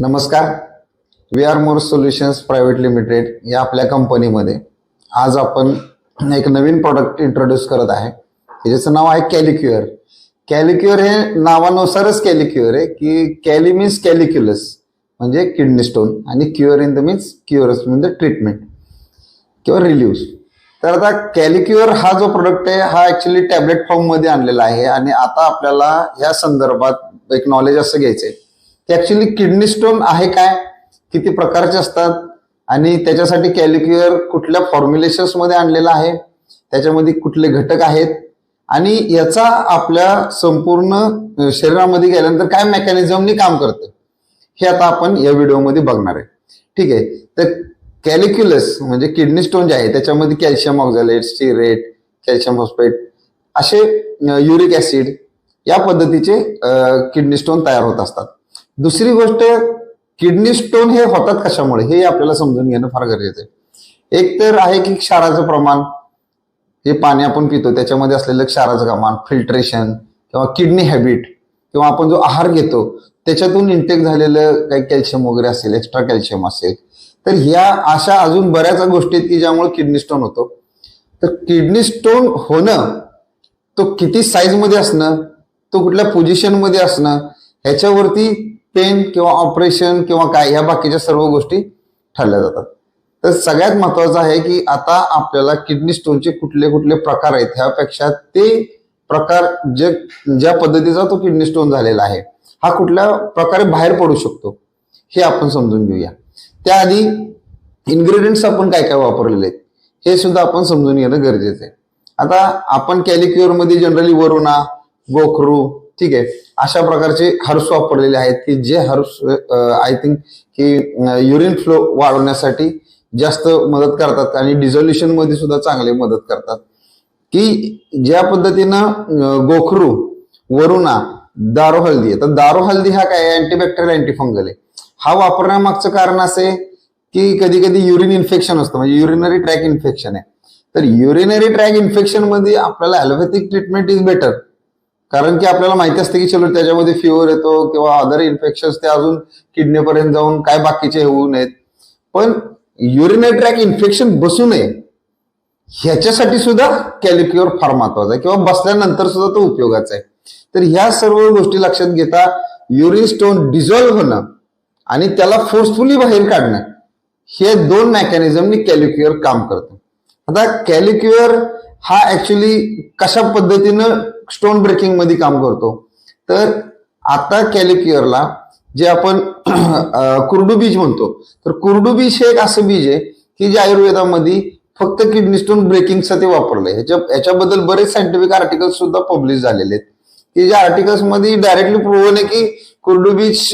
नमस्कार. We are more solutions private limited या आपल्या कंपनीमध्ये आज आपण एक नवीन प्रॉडक्ट इंट्रोड्यूस करत आहे. ज्याचं नाव आहे कॅलिक्युअर. कॅलिक्युअर हे नावानुसारच कॅलिक्युअर आहे की कॅली मीन्स कॅलिक्युलस म्हणजे किडनी स्टोन आणि क्युअर इन द मीन्स क्युअरस म्हणजे ट्रीटमेंट किंवा रिलीव्ह. तर आता कॅलिक्युअर हा जो प्रोडक्ट आहे हा ऍक्च्युली टॅबलेट फॉर्म मध्ये आणलेला आहे आणि आता आपल्याला या संदर्भात एक नॉलेज असं घ्यायचंय की ऍक्च्युली किडनी स्टोन आहे काय, किती प्रकारचे असतात आणि त्याच्यासाठी कॅलिक्युअर कुठल्या फॉर्म्युलेशन्स मध्ये आणलेला आहे, त्याच्यामध्ये कुठले घटक आहेत आणि याचा आपल्या संपूर्ण शरीरामध्ये गेल्यानंतर काय मेकॅनिझमनी काम करतं हे आता आपण या व्हिडिओमध्ये बघणार आहे. ठीक आहे. तर कॅलिक्युलस म्हणजे किडनी स्टोन जे आहे त्याच्यामध्ये कॅल्शियम ऑक्झॅलेट, स्टिरेट, कॅल्शियम फॉस्फेट असे युरिक ऍसिड या पद्धतीचे किडनी स्टोन तयार होत असतात. दुसरी गोष्ट, किडनी स्टोन हे होतात कशामुळे हे आपल्याला समजून घेणं फार गरजेचं आहे. एक तर आहे की क्षाराचं प्रमाण, हे पाणी आपण पितो त्याच्यामध्ये असलेलं क्षाराचं प्रमाण, फिल्ट्रेशन किंवा किडनी हॅबिट किंवा आपण जो आहार घेतो त्याच्यातून इंटेक झालेलं काही कॅल्शियम वगैरे असेल, एक्स्ट्रा कॅल्शियम असेल, तर ह्या अशा अजून बऱ्याच गोष्टी आहेत की ज्यामुळे किडनी स्टोन होतो. तर किडनी स्टोन होणं, तो किती साईज मध्ये असणं, तो कुठल्या पोझिशन मध्ये असणं, ह्याच्यावरती पेन किंवा ऑपरेशन किंवा काय ह्या बाकीच्या सर्व गोष्टी ठरल्या जातात. तर सगळ्यात महत्वाचं आहे की आता आपल्याला किडनी स्टोनचे कुठले कुठले प्रकार आहेत ह्यापेक्षा ते प्रकार ज्या पद्धतीचा तो किडनी स्टोन झालेला आहे हा कुठल्या प्रकारे बाहेर पडू शकतो हे आपण समजून घेऊया. त्याआधी इन्ग्रेडियंट्स आपण काय काय वापरलेले आहेत हे सुद्धा आपण समजून घेणं गरजेचं आहे. आता आपण कॅलिक्युअर मध्ये जनरली वरुणा, गोखरू, ठीक आहे, अशा प्रकारचे हर्ब्स वापरलेले आहेत की जे हर्ब्स आय थिंक की युरिन फ्लो वाढवण्यासाठी जास्त मदत करतात आणि डिझोल्युशन मध्ये सुद्धा चांगले मदत करतात. की ज्या पद्धतीनं गोखरू, वरुणा, दारू हल्दी आहे, तर दारू हल्दी हा काय अँटीबॅक्टेरियल अँटीफंगल आहे. हा वापरण्यामागचं कारण असे की कधी कधी युरिन इन्फेक्शन असतं, म्हणजे युरिनरी ट्रॅक इन्फेक्शन आहे. तर युरिनरी ट्रॅक इन्फेक्शन मध्ये आपल्याला ॲलोपॅथिक ट्रीटमेंट इज बेटर, कारण की आपल्याला माहिती असते की चलो त्याच्यामध्ये फिवर येतो किंवा अदर इन्फेक्शन ते अजून किडनीपर्यंत जाऊन काय बाकीचे होऊ नयेत. पण युरिनरी ट्रॅक इन्फेक्शन बसू नये ह्याच्यासाठी सुद्धा कॅलिक्युअर फार महत्वाचा आहे किंवा बसल्यानंतर सुद्धा तो उपयोगाचा आहे. तर ह्या सर्व गोष्टी लक्षात घेता युरिन स्टोन डिझॉल्व्ह होणं आणि त्याला फोर्सफुली बाहेर काढणं हे दोन मेकॅनिझमनी कॅलिक्युअर काम करतं. आता कॅलिक्युअर हा ऍक्च्युली कशा पद्धतीनं स्टोन ब्रेकिंग मध्ये काम करतो, तर आता कॅलिक्युअरला जे आपण कुर्डू बीज म्हणतो, तर कुर्डू बीज हे एक असं बीज आहे की जे आयुर्वेदामध्ये फक्त किडनी स्टोन ब्रेकिंगसाठी वापरलंय. याच्याबद्दल बरेच सायंटिफिक आर्टिकल्स सुद्धा पब्लिश झालेले आहेत की ज्या आर्टिकल्स मध्ये डायरेक्टली प्रूव्हन आहे की कुर्डू बीज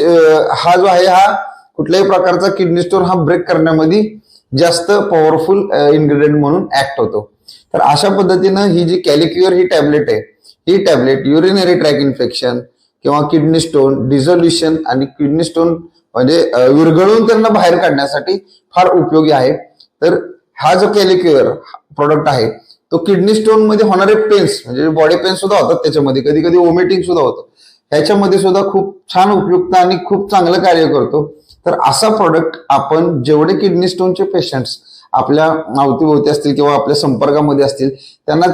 हा जो आहे हा कुठल्याही प्रकारचा किडनी स्टोन हा ब्रेक करण्यामध्ये जास्त पॉवरफुल इन्ग्रेडियंट म्हणून ऍक्ट होतो. तर अशा पद्धतीनं ही जी कॅलिक्युअर ही टॅबलेट आहे, ही टॅबलेट युरिनरी ट्रॅक इन्फेक्शन किंवा किडनी स्टोन डिझोल्युशन आणि किडनी स्टोन म्हणजे विरघळून त्यांना बाहेर काढण्यासाठी फार उपयोगी आहे. तर हा जो कॅलिक्युअर प्रोडक्ट आहे तो किडनी स्टोन मध्ये होणारे पेन्स म्हणजे बॉडी पेन सुद्धा होतात, त्याच्यामध्ये कधी कधी वॉमिटिंग सुद्धा होतं, ह्याच्यामध्ये सुद्धा खूप छान उपयुक्त आणि खूप चांगलं कार्य करतो. तर असा प्रोडक्ट आपण जेवढे किडनी स्टोनचे पेशंट्स आपल्या अवतीभोवती असतील किंवा आपल्या संपर्कामध्ये असतील त्यांना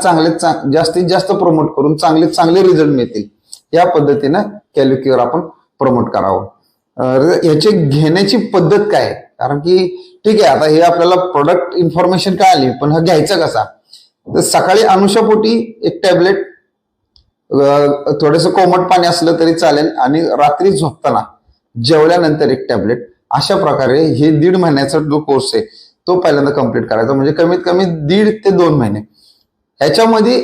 जास्तीत जास्त प्रमोट करून चांगले रिझल्ट मिळतील या पद्धतीनं कॅलिक्युअर आपण प्रमोट करावं. ह्याची घेण्याची पद्धत काय, कारण की ठीक आहे आता हे आपल्याला प्रोडक्ट इन्फॉर्मेशन काय आली पण हा घ्यायचा कसा, तर सकाळी अनुषापोटी एक टॅबलेट, थोडंसं कोमट पाणी असलं तरी चालेल आणि रात्री झोपताना जेवल्यानंतर एक टॅबलेट, अशा प्रकारे हे 1.5 महिन्याचा जो कोर्स आहे तो पहिल्यांदा कंप्लीट करायचा. म्हणजे कमीत कमी 1.5 ते 2 महिने ह्याच्यामध्ये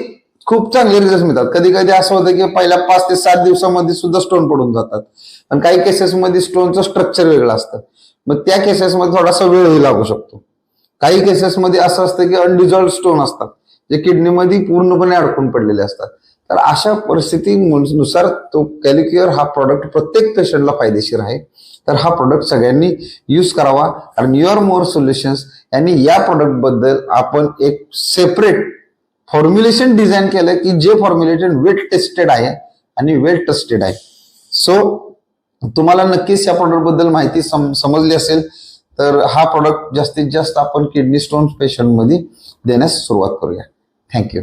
खूप चांगले रिझल्ट मिळतात. कधी कधी असं होतं की पहिल्या 5 ते 7 दिवसामध्ये सुद्धा स्टोन पडून जातात, पण काही केसेसमध्ये स्टोनचं स्ट्रक्चर वेगळं असतं, मग त्या केसेसमध्ये थोडासा वेळही लागू शकतो. काही केसेसमध्ये असं असतं की अनडिझॉल्व्ह स्टोन असतात जे किडनीमध्ये पूर्णपणे अडकून पडलेले असतात. तर अशा परिस्थितीनुसार तो कॅलिक्युअर हा प्रोडक्ट प्रत्येक पेशंटला फायदेशीर आहे. तर हा प्रोडक्ट सगळ्यांनी यूज करावा, कारण यू आर मोर सोल्युशन्स यांनी या प्रोडक्ट बद्दल आपण एक सेपरेट फॉर्म्युलेशन डिझाईन केलं की जे फॉर्म्युलेशन वेल टेस्टेड आहे आणि वेल ट्रस्टेड आहे. सो तुम्हाला नक्कीच या प्रोडक्ट बद्दल माहिती समजली असेल तर हा प्रोडक्ट जास्तीत जास्त आपण किडनी स्टोन पेशंट मध्ये देण्यास सुरुवात करूया. थँक्यू.